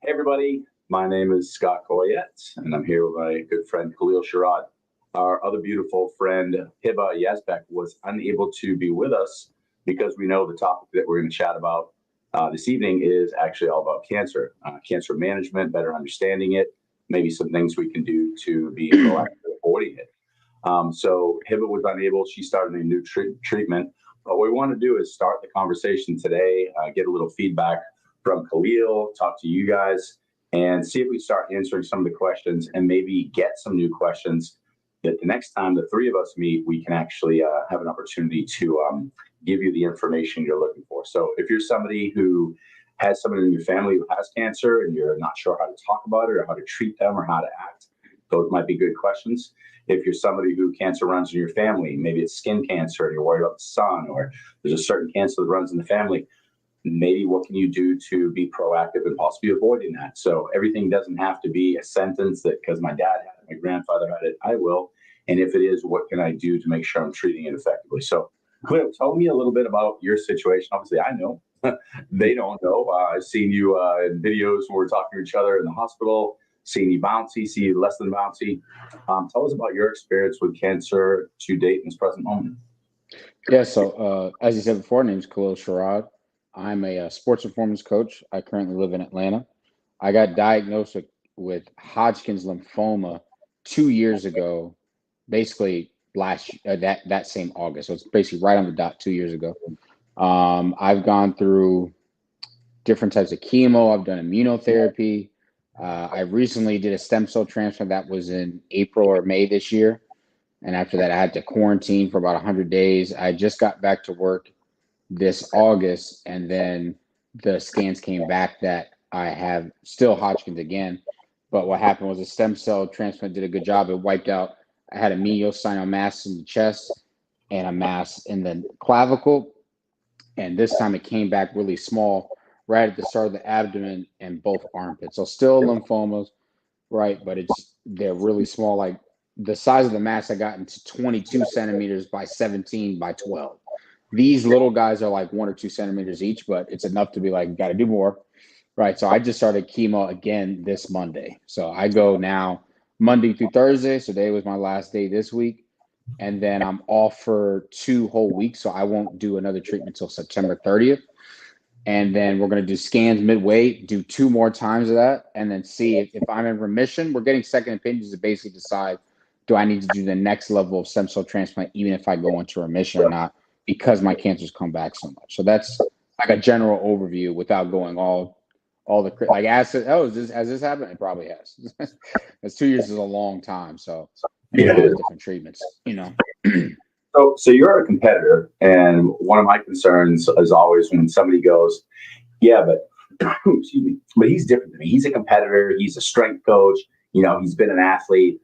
Hey, everybody. My name is Scott Coyette, and I'm here with my good friend Kalil Sherrod. Our other beautiful friend, Hiba Yazbech, was unable to be with us because we know the topic that we're going to chat about this evening is actually all about cancer, cancer management, better understanding it, maybe some things we can do to be proactive avoiding it. So Hiba was unable. She started a new treatment. But what we want to do is start the conversation today, get a little feedback from Kalil, talk to you guys, and see if we start answering some of the questions and maybe get some new questions that the next time the three of us meet, we can actually have an opportunity to give you the information you're looking for. So if you're somebody who has someone in your family who has cancer and you're not sure how to talk about it or how to treat them or how to act, those might be good questions. If you're somebody who cancer runs in your family, maybe it's skin cancer and you're worried about the sun, or there's a certain cancer that runs in the family, maybe what can you do to be proactive and possibly avoiding that? So everything doesn't have to be a sentence that because my dad had it, my grandfather had it, I will. And if it is, what can I do to make sure I'm treating it effectively? So, Cliff, tell me a little bit about your situation. Obviously, I know. They don't know. I've seen you in videos when we're talking to each other in the hospital, seen you bouncy, see you less than bouncy. Tell us about your experience with cancer to date in this present moment. Yeah, so as you said before, my name is Kalil Sherrod. I'm a sports performance coach. I currently live in Atlanta. I got diagnosed with Hodgkin's lymphoma 2 years ago, basically that same August. So it's basically right on the dot 2 years ago. I've gone through different types of chemo. I've done immunotherapy. I recently did a stem cell transplant that was in April or May this year. And after that, I had to quarantine for about 100 days. I just got back to work this August, and then the scans came back that I have still Hodgkin's again. But what happened was a stem cell transplant did a good job. It wiped out. I had a mediastinal mass in the chest and a mass in the clavicle. And this time it came back really small right at the start of the abdomen and both armpits. So still lymphomas, right? But they're really small. Like the size of the mass I got into 22 centimeters by 17 by 12. These little guys are like 1 or 2 centimeters each, but it's enough to be like, got to do more. Right. So I just started chemo again this Monday. So I go now Monday through Thursday. So today was my last day this week. And then I'm off for 2 whole weeks. So I won't do another treatment until September 30th. And then we're going to do scans midway, do 2 more times of that, and then see if I'm in remission. We're getting second opinions to basically decide, do I need to do the next level of stem cell transplant, even if I go into remission or not, because my cancer's come back so much. So that's like a general overview without going all the like has this happened? It probably has. Because 2 years is a long time. So and a Yeah, it lot of is. different treatments. So you're a competitor, and one of my concerns is always when somebody goes, "Yeah, but excuse me, but he's different than me. He's a competitor. He's a strength coach. He's been an athlete.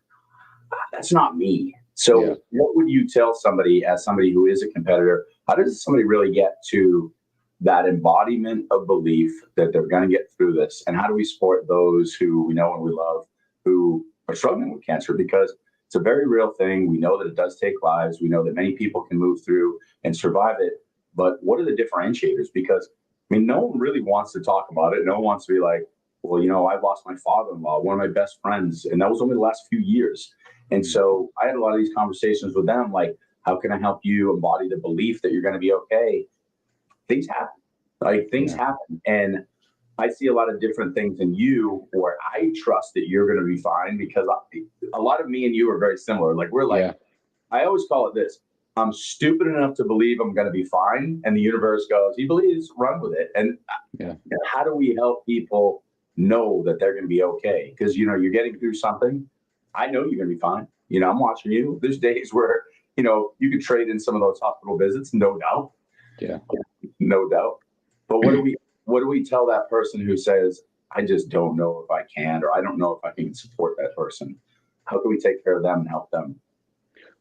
That's not me." Yeah. So, what would you tell somebody as somebody who is a competitor? How does somebody really get to that embodiment of belief that they're going to get through this? And how do we support those who we know and we love who are struggling with cancer? Because it's a very real thing. We know that it does take lives. We know that many people can move through and survive it. But what are the differentiators? Because, I mean, no one really wants to talk about it. No one wants to be like, well, I've lost my father-in-law, one of my best friends, and that was only the last few years. And so I had a lot of these conversations with them, like, how can I help you embody the belief that you're going to be okay? Things happen. Like things Yeah. happen. And I see a lot of different things in you where I trust that you're going to be fine because a lot of me and you are very similar. Like we're like, Yeah. I always call it this. I'm stupid enough to believe I'm going to be fine. And the universe goes, he believes, run with it. And Yeah. how do we help people know that they're going to be okay? Because, you're getting through something. I know you're going to be fine. I'm watching you. There's days where, you could trade in some of those hospital visits, no doubt. Yeah. No doubt. But what do we tell that person who says, I just don't know if I can, or I don't know if I can support that person? How can we take care of them and help them?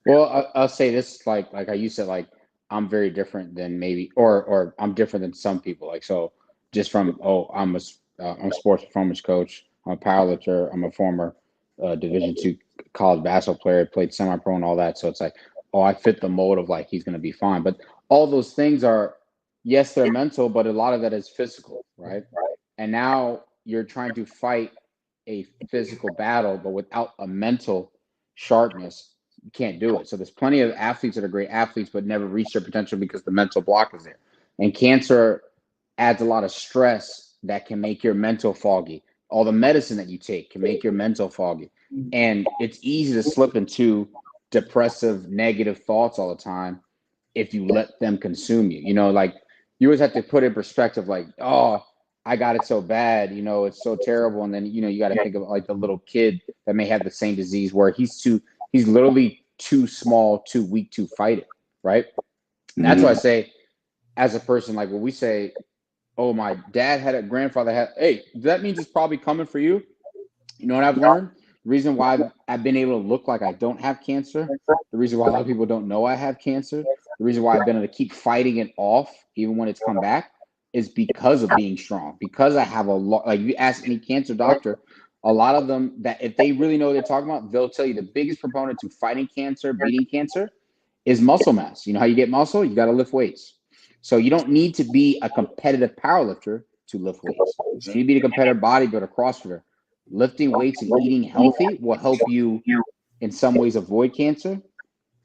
Well, I'll say this, like you said, like I'm very different than maybe, or I'm different than some people. Like so, just from I'm a sports performance coach. I'm a powerlifter. I'm a former Division II college basketball player. Played semi-pro and all that. So it's like, oh, I fit the mold of like he's gonna be fine. But all those things are, yes, they're mental, but a lot of that is physical, right? And now you're trying to fight a physical battle, but without a mental sharpness, you can't do it. So there's plenty of athletes that are great athletes, but never reach their potential because the mental block is there. And cancer adds a lot of stress that can make your mental foggy. All the medicine that you take can make your mental foggy. And it's easy to slip into depressive, negative thoughts all the time if you let them consume you. You know, like you always have to put in perspective, like, oh, I got it so bad, you know, it's so terrible. And then, you know, you got to think of like the little kid that may have the same disease where he's literally too small, too weak to fight it. Right. And that's why I say, as a person, like when we say, oh, my dad had a grandfather had, hey, that means it's probably coming for you. You know what I've learned? The reason why I've been able to look like I don't have cancer, the reason why a lot of people don't know I have cancer, the reason why I've been able to keep fighting it off, even when it's come back, is because of being strong. Because I have a lot, like you ask any cancer doctor, a lot of them that if they really know what they're talking about, they'll tell you the biggest proponent to fighting cancer, beating cancer, is muscle mass. You know how you get muscle? You got to lift weights. So you don't need to be a competitive powerlifter to lift weights. You don't need to be a competitive bodybuilder, CrossFitter. Lifting weights and eating healthy will help you in some ways avoid cancer.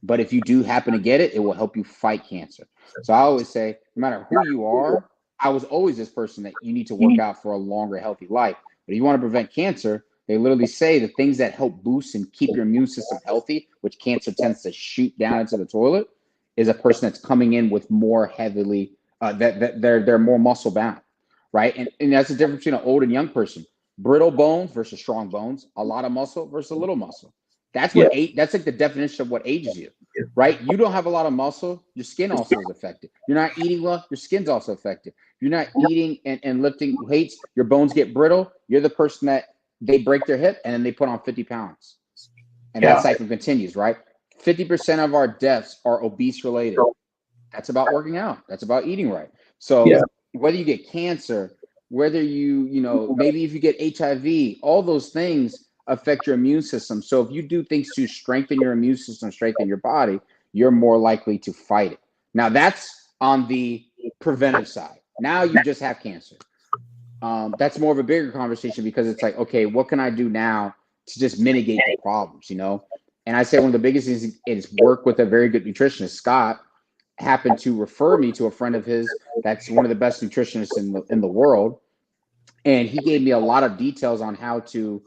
But if you do happen to get it, it will help you fight cancer. So I always say, no matter who you are, I was always this person that you need to work out for a longer, healthy life. But if you want to prevent cancer, they literally say the things that help boost and keep your immune system healthy, which cancer tends to shoot down into the toilet, is a person that's coming in with more heavily, that they're more muscle bound, right? And that's the difference between an old and young person. Brittle bones versus strong bones, a lot of muscle versus a little muscle. That's what that's like the definition of what ages you, right? You don't have a lot of muscle, your skin also is affected. You're not eating well, your skin's also affected. You're not eating and lifting weights, your bones get brittle. You're the person that they break their hip and then they put on 50 pounds. And that cycle continues, right? 50% of our deaths are obese related. That's about working out. That's about eating right. So whether you get cancer, whether you know, maybe if you get HIV, all those things affect your immune system. So if you do things to strengthen your immune system, strengthen your body, you're more likely to fight it. Now that's on the preventive side. Now you just have cancer. That's more of a bigger conversation because it's like, okay, what can I do now to just mitigate the problems, you know? And I say one of the biggest things is work with a very good nutritionist. Scott happened to refer me to a friend of his that's one of the best nutritionists in the world. And he gave me a lot of details on how to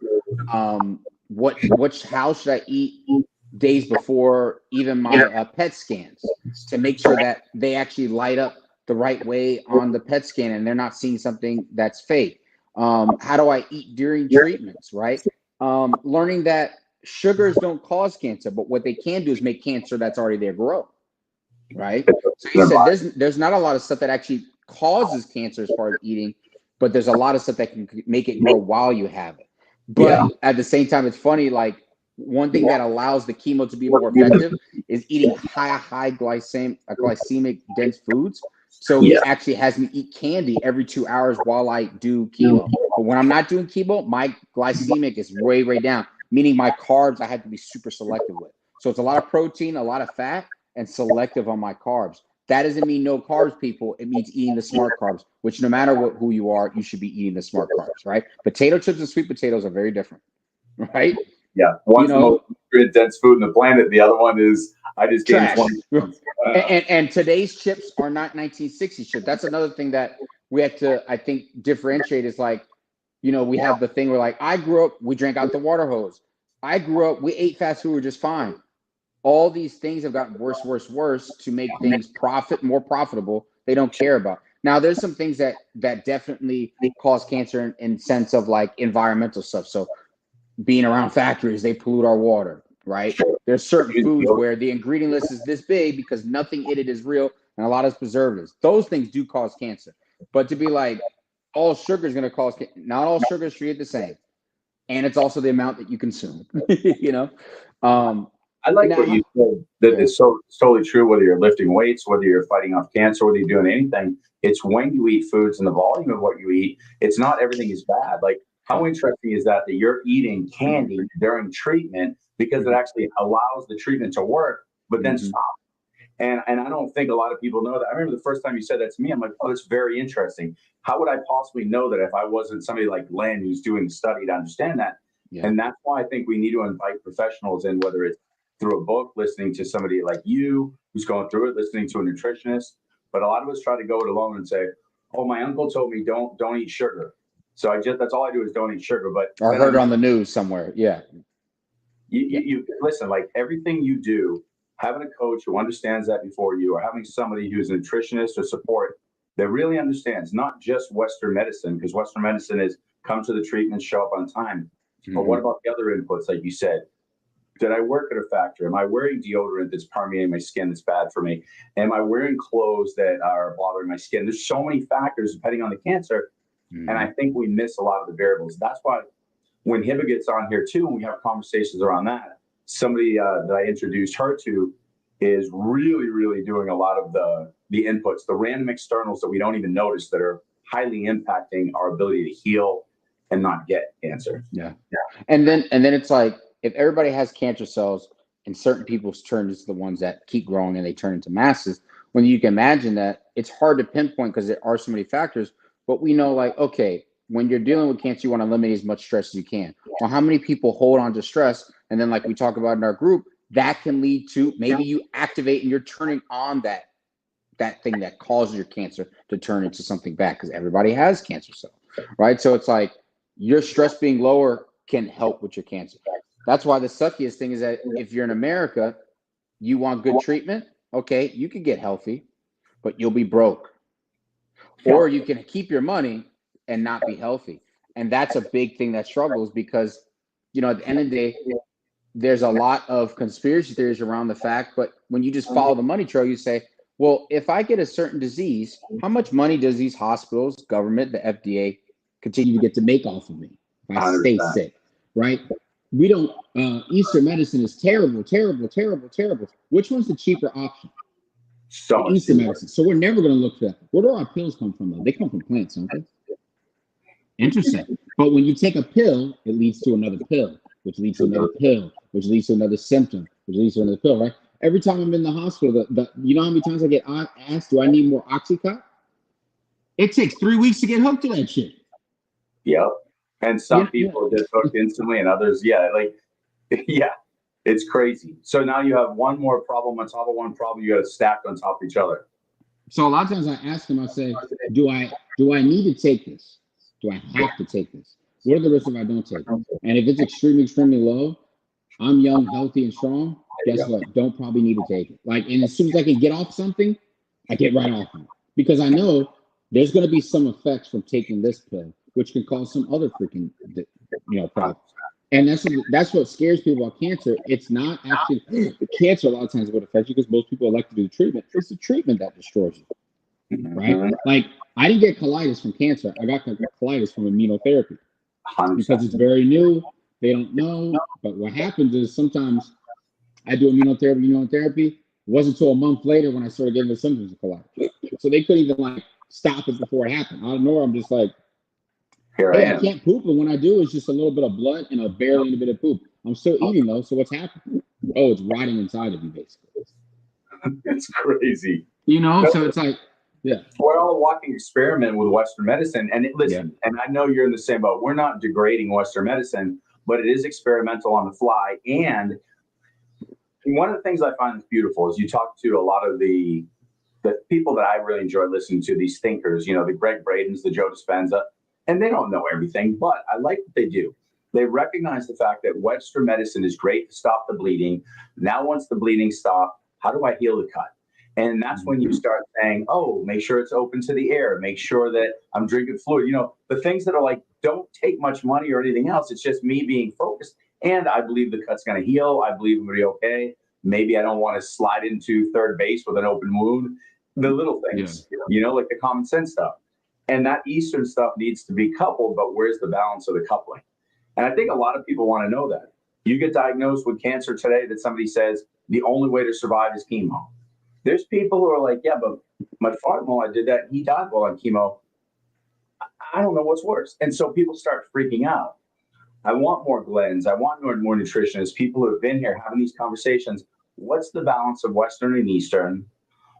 how should I eat days before even my PET scans to make sure that they actually light up the right way on the PET scan and they're not seeing something that's fake. How do I eat during treatments, right? Learning that sugars don't cause cancer, but what they can do is make cancer that's already there grow, right? So he said there's not a lot of stuff that actually causes cancer as far as eating, but there's a lot of stuff that can make it grow while you have it. But at the same time, it's funny, like one thing that allows the chemo to be more effective is eating high glycemic dense foods. So he actually has me eat candy every 2 hours while I do chemo. But when I'm not doing chemo, my glycemic is way down, meaning my carbs I have to be super selective with. So it's a lot of protein, a lot of fat, and selective on my carbs. That doesn't mean no carbs, people. It means eating the smart carbs, which no matter who you are, you should be eating the smart carbs, right? Potato chips and sweet potatoes are very different, right? Yeah. One's the most dense food on the planet. The other one is, I just gained trash. 20 and today's chips are not 1960s chips. That's another thing that we have to, I think, differentiate is like, you know, we have the thing where like, I grew up, we drank out the water hose. I grew up, we ate fast food, we were just fine. All these things have gotten worse to make things more profitable. They don't care about. Now, there's some things that definitely cause cancer in sense of like environmental stuff. So being around factories, they pollute our water, right? There's certain foods where the ingredient list is this big because nothing in it is real and a lot of preservatives. Those things do cause cancer. But to be like, all sugar is going to cause cancer. Not all sugar is treated the same. And it's also the amount that you consume, you know? I like what you said, that it's so totally true, whether you're lifting weights, whether you're fighting off cancer, whether you're doing anything. It's when you eat foods and the volume of what you eat. It's not everything is bad. Like, how interesting is that you're eating candy during treatment because it actually allows the treatment to work, but then stop. And I don't think a lot of people know that. I remember the first time you said that to me, I'm like, oh, that's very interesting. How would I possibly know that if I wasn't somebody like Len who's doing the study to understand that? Yeah. And that's why I think we need to invite professionals in, whether it's through a book, listening to somebody like you who's going through it, listening to a nutritionist. But a lot of us try to go it alone and say, oh, my uncle told me don't eat sugar. So that's all I do is don't eat sugar. But I heard on the news somewhere. Yeah. You listen, like everything you do, having a coach who understands that before you, or having somebody who's a nutritionist or support that really understands not just Western medicine, because Western medicine is come to the treatment, show up on time. But what about the other inputs, like you said? Did I work at a factory? Am I wearing deodorant that's permeating my skin that's bad for me? Am I wearing clothes that are bothering my skin? There's so many factors depending on the cancer. And I think we miss a lot of the variables. That's why when Hiba gets on here too, and we have conversations around that, somebody that I introduced her to is really, really doing a lot of the inputs, the random externals that we don't even notice that are highly impacting our ability to heal and not get cancer. Yeah. And then it's like, if everybody has cancer cells and certain people's turn into the ones that keep growing and they turn into masses, when you can imagine that, it's hard to pinpoint because there are so many factors. But we know, like, okay, when you're dealing with cancer, you want to eliminate as much stress as you can. Well, how many people hold on to stress? And then, like we talk about in our group, that can lead to maybe you activate and you're turning on that thing that causes your cancer to turn into something bad, because everybody has cancer cells, right? So it's like your stress being lower can help with your cancer. That's why the suckiest thing is that if you're in America, you want good treatment, okay, you could get healthy, but you'll be broke. Or you can keep your money and not be healthy. And that's a big thing that struggles because, at the end of the day, there's a lot of conspiracy theories around the fact, but when you just follow the money trail, you say, well, if I get a certain disease, how much money does these hospitals, government, the FDA continue to get to make off of me if I stay sick, right? We don't, Eastern medicine is terrible, terrible, terrible, terrible. Which one's the cheaper option? Eastern medicine. So we're never going to look for that. Where do our pills come from, though? They come from plants, don't they? Interesting. But when you take a pill, it leads to another pill, which leads to another pill, which leads to another symptom, which leads to another pill, right? Every time I'm in the hospital, you know how many times I get asked, do I need more Oxycontin? It takes 3 weeks to get hooked to that shit. Yep. And some people get hooked instantly and others, it's crazy. So now you have one more problem on top of one problem. You got to stack on top of each other. So a lot of times I ask them, I say, do I need to take this? Do I have to take this? What are the risks if I don't take it? And if it's extremely, extremely low, I'm young, healthy, and strong, guess what? Don't probably need to take it. Like, and as soon as I can get off something, I get right off of it. Because I know there's going to be some effects from taking this pill, which can cause some other freaking, problems. And that's what scares people about cancer. It's not actually the cancer. A lot of times would affect you because most people elect to do the treatment. It's the treatment that destroys you, right? Like, I didn't get colitis from cancer. I got colitis from immunotherapy because it's very new. They don't know. But what happens is sometimes I do immunotherapy. It wasn't until a month later when I started getting the symptoms of colitis. So they couldn't even stop it before it happened. I don't know. I'm just like, I can't poop, and when I do, it's just a little bit of blood and a barely little bit of poop. I'm still eating though, so what's happening? Oh, it's rotting inside of you, basically. It's crazy. So it's like, we're all a walking experiment with Western medicine. And listen, and I know you're in the same boat. We're not degrading Western medicine, but it is experimental on the fly. And one of the things I find is beautiful is you talk to a lot of the people that I really enjoy listening to, these thinkers, the Greg Bradens, the Joe Dispenza. And they don't know everything, but I like what they do. They recognize the fact that Western medicine is great to stop the bleeding. Now, once the bleeding stops, how do I heal the cut? And that's when you start saying, oh, make sure it's open to the air. Make sure that I'm drinking fluid. The things that are like, don't take much money or anything else. It's just me being focused. And I believe the cut's going to heal. I believe it'll be okay. Maybe I don't want to slide into third base with an open wound. The little things, like the common sense stuff. And that Eastern stuff needs to be coupled, but where's the balance of the coupling? And I think a lot of people want to know that. You get diagnosed with cancer today that somebody says the only way to survive is chemo. There's people who are like, yeah, but my father-in-law did that. He died while on chemo. I don't know what's worse. And so people start freaking out. I want more Glens. I want more nutritionists, people who have been here having these conversations. what's the balance of Western and Eastern?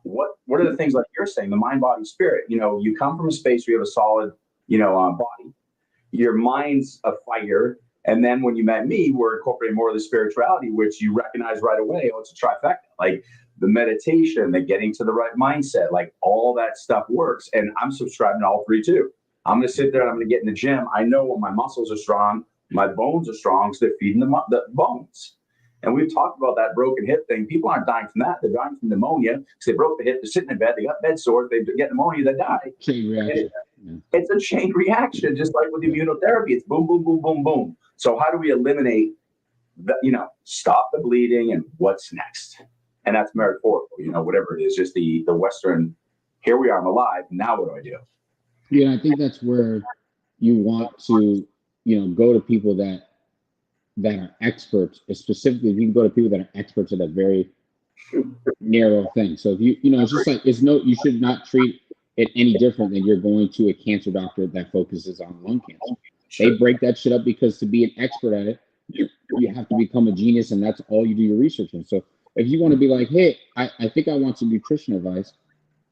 What are the things like you're saying, the mind, body, spirit? You come from a space where you have a solid, body. Your mind's a fighter. And then when you met me, we're incorporating more of the spirituality, which you recognize right away. Oh, it's a trifecta. Like the meditation, the getting to the right mindset, like all that stuff works. And I'm subscribing to all three too. I'm going to sit there and I'm going to get in the gym. I know when my muscles are strong, my bones are strong, so they're feeding the bones. And we've talked about that broken hip thing. People aren't dying from that. They're dying from pneumonia because they broke the hip. They're sitting in bed. They got bed sores. They get pneumonia. They die. Chain reaction. It's a chain reaction, just like with immunotherapy. It's boom, boom, boom, boom, boom. So how do we eliminate stop the bleeding and what's next? And that's metaphorical, whatever it is, just the Western, here we are, I'm alive. Now what do I do? Yeah, I think that's where you want to, go to people that are experts, specifically if you can go to people that are experts at a very narrow thing. So if it's just like, you should not treat it any different than you're going to a cancer doctor that focuses on lung cancer. They break that shit up because to be an expert at it, you have to become a genius, and that's all you do your research in. So if you want to be like, hey, I think I want some nutrition advice,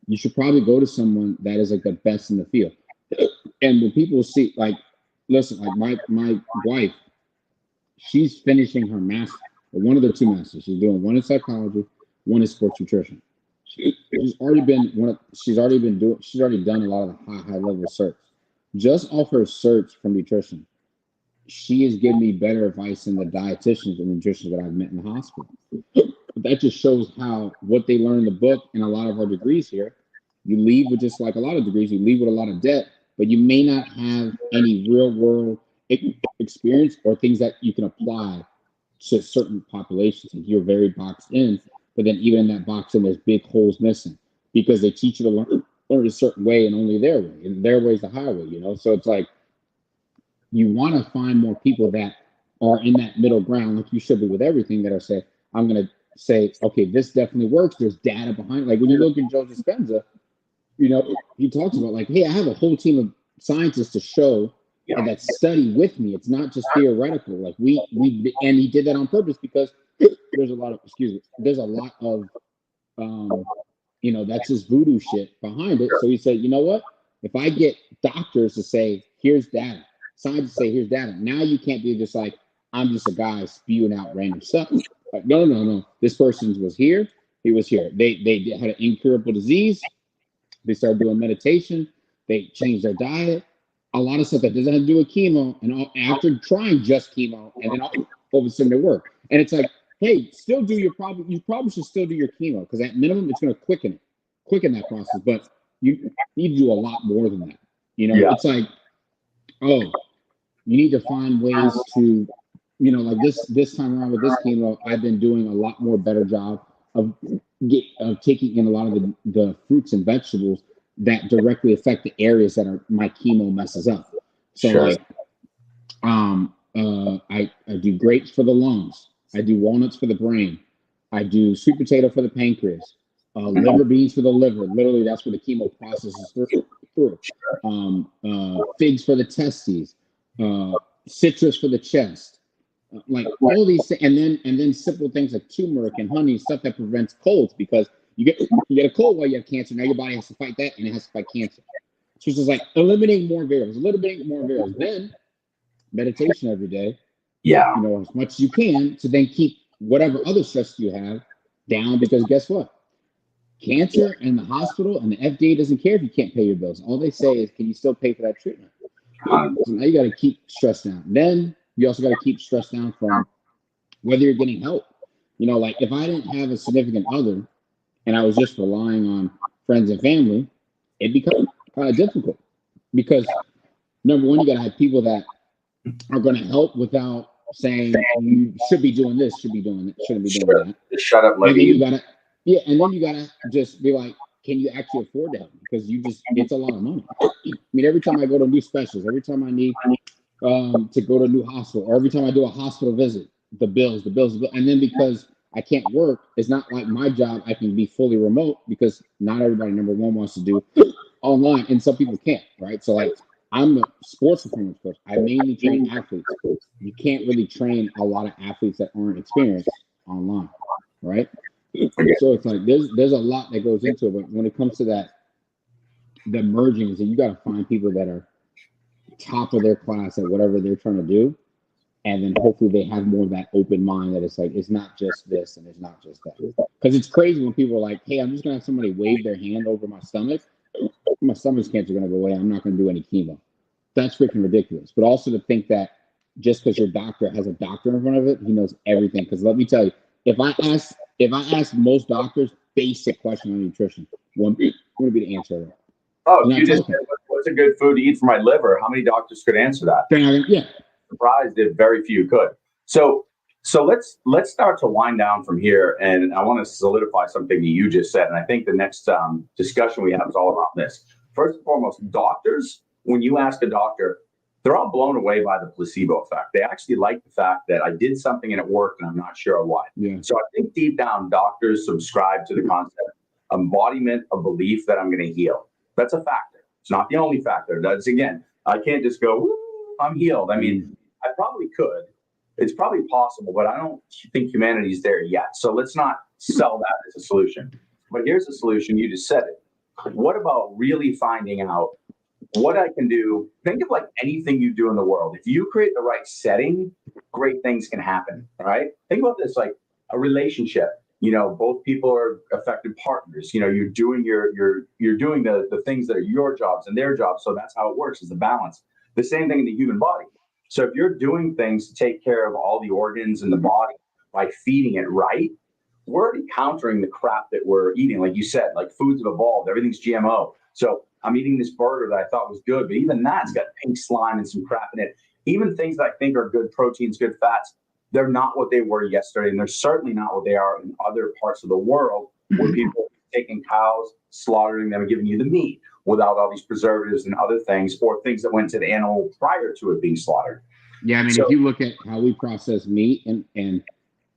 you should probably go to someone that is like the best in the field. And when people see, like, listen, like my wife, she's finishing her master, or one of their two masters. She's doing one in psychology, one in sports nutrition. She's already done a lot of the high level research. Just off her search for nutrition, she has given me better advice than the dietitians and nutritionists that I've met in the hospital. That just shows how what they learn in the book and a lot of our degrees here, you leave with, just like a lot of degrees, you leave with a lot of debt, but you may not have any real world experience or things that you can apply to certain populations. Like you're very boxed in, but then even in that boxing, there's big holes missing because they teach you to learn a certain way and only their way, and their way is the highway, So it's like you want to find more people that are in that middle ground, like you should be with everything, that are say, I'm going to say, okay, this definitely works. There's data behind it. Like when you look at Joe Dispenza, he talks about like, hey, I have a whole team of scientists to show and that study with me. It's not just theoretical. Like and he did that on purpose because there's a lot of that's just voodoo shit behind it. So he said, you know what? If I get doctors to say, here's data, scientists say, here's data. Now you can't be just like, I'm just a guy spewing out random stuff. Like, no. This person was here. He was here. They had an incurable disease. They started doing meditation. They changed their diet. A lot of stuff that doesn't have to do with chemo. And after trying just chemo, and then all of a sudden it worked. And it's like, hey, still do you probably should still do your chemo, because at minimum it's going to quicken that process. But you need to do a lot more than that. It's like, oh, you need to find ways to, like this time around with this chemo, I've been doing a lot more better job of taking in a lot of the fruits and vegetables that directly affect the areas that my chemo messes up. So like, I do grapes for the lungs. I do walnuts for the brain. I do sweet potato for the pancreas. Liver beans for the liver. Literally, that's where the chemo processes through. Figs for the testes. Citrus for the chest. Like all these things, and then simple things like turmeric and honey, stuff that prevents colds, because you get a cold while you have cancer. Now your body has to fight that, and it has to fight cancer. So it's just like eliminating more variables, a little bit more variables. Then meditation every day. Yeah. As much as you can to then keep whatever other stress you have down, because guess what? Cancer and the hospital and the FDA doesn't care if you can't pay your bills. All they say is, can you still pay for that treatment? So now you got to keep stress down. Then you also got to keep stress down from whether you're getting help. Like if I didn't have a significant other and I was just relying on friends and family, it becomes kind of difficult, because number one, you got to have people that are going to help without saying you should be doing this, should be doing that, shouldn't be doing that. Just shut up, and then you gotta just be like, can you actually afford that? Because it's a lot of money. I mean, every time I go to new specials, every time I need to go to a new hospital, or every time I do a hospital visit, the bills, and then because I can't work, it's not like my job, I can be fully remote, because not everybody, number one, wants to do online, and some people can't, right? So like, I'm a sports performance coach. I mainly train athletes. You can't really train a lot of athletes that aren't experienced online. right? So it's like there's a lot that goes into it, but when it comes to that, the mergings, and you got to find people that are top of their class at whatever they're trying to do, and then hopefully they have more of that open mind that it's like it's not just this and it's not just that. Because it's crazy when people are like, "Hey, I'm just gonna have somebody wave their hand over my stomach. My stomach's cancer gonna go away. I'm not gonna do any chemo." That's freaking ridiculous. But also to think that just because your doctor has a doctor in front of it, he knows everything. Because let me tell you, if I ask most doctors basic question on nutrition, one would be the answer. Oh, if you just said, what's a good food to eat for my liver? How many doctors could answer that? Yeah. Surprised if very few could. So let's start to wind down from here, and I want to solidify something that you just said. And I think the next discussion we have is all about this. First and foremost, doctors. When you ask a doctor, they're all blown away by the placebo effect. They actually like the fact that I did something and it worked, and I'm not sure why. Yeah. So I think deep down, doctors subscribe to the concept, embodiment of belief that I'm going to heal. That's a factor. It's not the only factor. That's, again, I can't just go, "Woo, I'm healed." I mean, I probably could. It's probably possible, but I don't think humanity's there yet. So let's not sell that as a solution. But here's the solution. You just said it. What about really finding out what I can do? Think of like anything you do in the world. If you create the right setting, great things can happen. All right. Think about this like a relationship. Both people are effective partners. You're doing you're doing the things that are your jobs and their jobs. So that's how it works, is the balance. The same thing in the human body. So if you're doing things to take care of all the organs in the body by feeding it right, we're already countering the crap that we're eating. Like you said, like foods have evolved, everything's GMO. So I'm eating this burger that I thought was good, but even that's got pink slime and some crap in it. Even things that I think are good proteins, good fats, they're not what they were yesterday, and they're certainly not what they are in other parts of the world where people are taking cows, slaughtering them, and giving you the meat without all these preservatives and other things, or things that went to the animal prior to it being slaughtered. Yeah, I mean, if you look at how we process meat and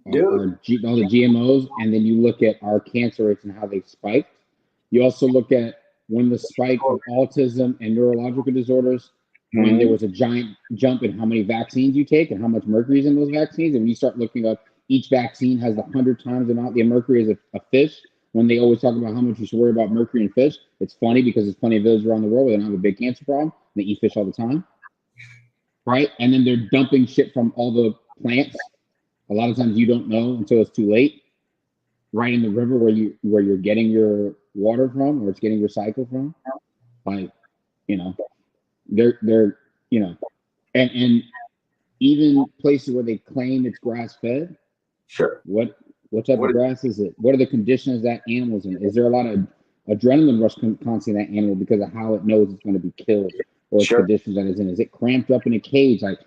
all the GMOs, and then you look at our cancer rates and how they spiked, you also look at when the spike of autism and neurological disorders, when there was a giant jump in how many vaccines you take and how much mercury is in those vaccines. And when you start looking up, each vaccine has 100 times the amount of mercury as a fish. When they always talk about how much you should worry about mercury in fish, it's funny because there's plenty of villages around the world where they don't have a big cancer problem. They eat fish all the time, right? And then they're dumping shit from all the plants. A lot of times you don't know until it's too late, right in the river where you're getting your water from, or it's getting recycled from. Like, they're and even places where they claim it's grass fed. Sure. What type of grass is it? What are the conditions that animal's in? Is there a lot of adrenaline rush constantly in that animal because of how it knows it's going to be killed, or its conditions that it's in? Is it cramped up in a cage? Like,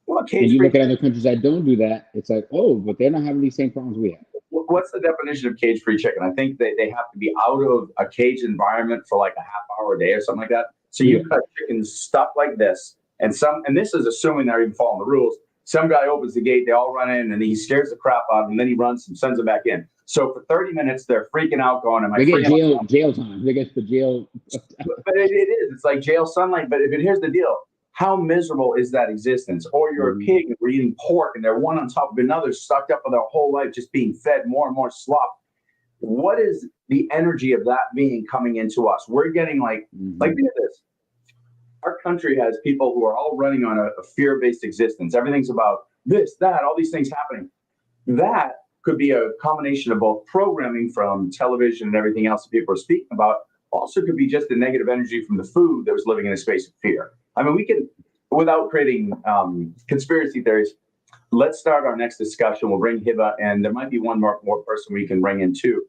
and you look at other countries that don't do that, it's like, oh, but they're not having these same problems we have. What's the definition of cage-free chicken? I think they have to be out of a cage environment for like a half hour a day or something like that. So you cut chickens stuck like this, and this is assuming they're even following the rules. Some guy opens the gate, they all run in, and he scares the crap out of them, and then he runs and sends them back in. So for 30 minutes, they're freaking out, going, "Am I?" They get jail time. They get the jail. But it is. It's like jail sunlight. But here's the deal: how miserable is that existence? Or you're a pig and we're eating pork, and they're one on top of another, stuck up for their whole life, just being fed more and more slop. What is the energy of that being coming into us? We're getting like think of this. Our country has people who are all running on a fear-based existence. Everything's about this, that, all these things happening. That could be a combination of both programming from television and everything else that people are speaking about. Also could be just the negative energy from the food that was living in a space of fear. I mean, we can, without creating conspiracy theories, let's start our next discussion. We'll bring Hiba, and there might be one more person we can bring in too.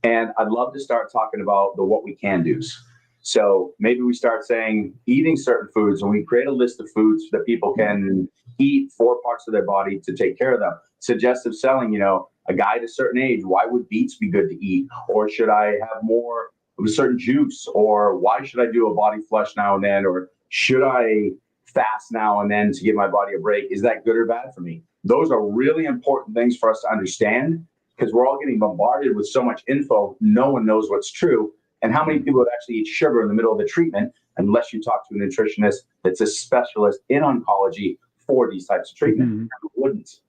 And I'd love to start talking about the what we can do's. So maybe we start saying eating certain foods, and we create a list of foods that people can eat for parts of their body to take care of them. Suggestive selling, a guy at a certain age, why would beets be good to eat? Or should I have more of a certain juice? Or why should I do a body flush now and then? Or should I fast now and then to give my body a break? Is that good or bad for me? Those are really important things for us to understand, because we're all getting bombarded with so much info. No one knows what's true. And how many people would actually eat sugar in the middle of the treatment unless you talk to a nutritionist that's a specialist in oncology for these types of treatment? Wouldn't.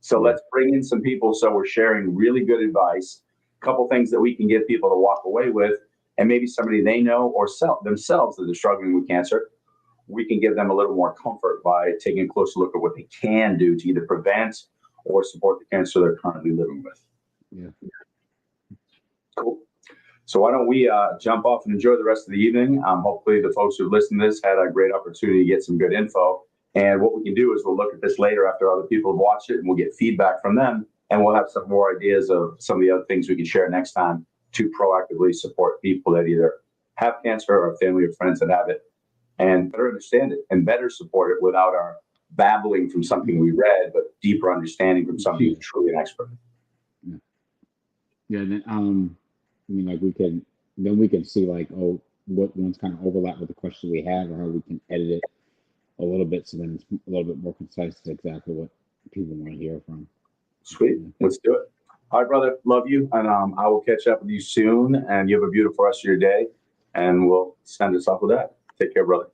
So let's bring in some people. So we're sharing really good advice, a couple things that we can give people to walk away with, and maybe somebody they know or themselves that are struggling with cancer. We can give them a little more comfort by taking a closer look at what they can do to either prevent or support the cancer they're currently living with. Yeah. Cool. So why don't we jump off and enjoy the rest of the evening? Hopefully the folks who listen to this had a great opportunity to get some good info. And what we can do is we'll look at this later after other people have watched it, and we'll get feedback from them. And we'll have some more ideas of some of the other things we can share next time to proactively support people that either have cancer or family or friends that have it, and better understand it and better support it without our babbling from something we read, but deeper understanding from somebody who's truly an expert. Yeah. Then, I mean, like we can see like, oh, what ones kind of overlap with the questions we have, or how we can edit it a little bit so then it's a little bit more concise to exactly what people want to hear from. Sweet. Let's do it. All right, brother. Love you. And I will catch up with you soon. And you have a beautiful rest of your day. And we'll send us off with that. Take care, brother.